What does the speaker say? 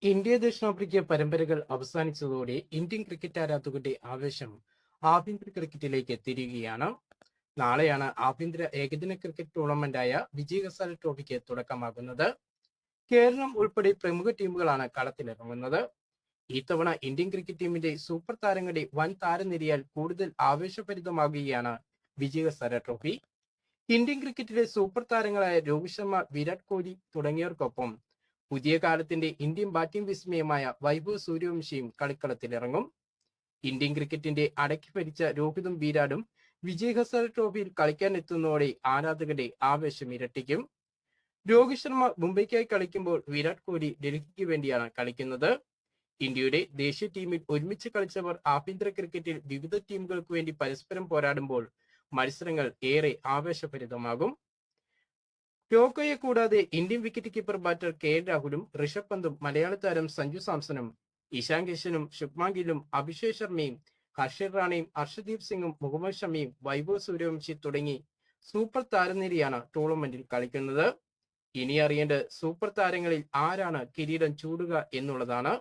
India ദക്ഷിണാഫ്രിക്ക പരമ്പരകൾ അവസാനിച്ചതോടെ Indian cricket ആരാധകരുടെ ആവേശം ആഭ്യന്തര ക്രിക്കറ്റിലേക്ക് തിരിയുകയാണ്. നാളെയാണ് ആഭ്യന്തര ഏകദിന ക്രിക്കറ്റ് ടൂർണമെന്റായ വിജയ് ഹസാര ട്രോഫിക്ക് തുടക്കമാകുന്നത്. കേരളം ഉൾപ്പെടെ പ്രമുഖ ടീമുകളാണ് കളത്തിലിറങ്ങുന്നത്. ഇത്തവണ ഇന്ത്യൻ ക്രിക്കറ്റ് ടീമിന്റെ സൂപ്പർ താരങ്ങളുടെ വൻ താരനിരയാൽ കൂടുതൽ ആവേശഭരിതമാകുകയാണ് വിജയ് ഹസാര ട്രോഫി. ഇന്ത്യൻ ക്രിക്കറ്റിലെ സൂപ്പർ താരങ്ങളായ രോഹിത് ശർമ്മ, വിരാട് കോഹ്ലി തുടങ്ങിയവർക്കൊപ്പം പുതിയ കാലത്തിന്റെ ഇന്ത്യൻ ബാറ്റിംഗ് വിസ്മയമായ വൈഭവ് സൂര്യവംശിയും കളിക്കളത്തിലിറങ്ങും. ഇന്ത്യൻ ക്രിക്കറ്റിന്റെ അടക്കി ഭരിച്ച രോഹിതും വിരാടും വിജയ് ഹസാര ട്രോഫിയിൽ കളിക്കാൻ എത്തുന്നതോടെ ആരാധകരുടെ ആവേശം ഇരട്ടിക്കും. രോഹിത് ശർമ്മ മുംബൈക്കായി കളിക്കുമ്പോൾ വിരാട് കോഹ്ലി ഡൽഹിക്ക് വേണ്ടിയാണ് കളിക്കുന്നത്. ഇന്ത്യയുടെ ദേശീയ ടീമിൽ ഒരുമിച്ച് കളിച്ചവർ ആഭ്യന്തര ക്രിക്കറ്റിൽ വിവിധ ടീമുകൾക്ക് വേണ്ടി പരസ്പരം പോരാടുമ്പോൾ മത്സരങ്ങൾ ഏറെ ആവേശഭരിതമാകും. ടോക്കോയെ കൂടാതെ Indian wicket keeper batter KL രാഹുലും ഋഷഭ് പന്തും മലയാള താരം സഞ്ജു സാംസണും ഇഷാൻ കിഷനും ശുഭ്മാൻ ഗില്ലും അഭിഷേക് ശർമ്മയും ഹർഷിത് റാണയും അർഷദീപ് സിംഗും മുഹമ്മദ് ഷമിയും വൈഭവ് സൂര്യവംശി തുടങ്ങി സൂപ്പർ താരനിരയാണ് ടൂർണമെന്റിൽ കളിക്കുന്നത്. ഇനി അറിയേണ്ടത് സൂപ്പർ താരങ്ങളിൽ ആരാണ് കിരീടം ചൂടുക എന്നുള്ളതാണ്.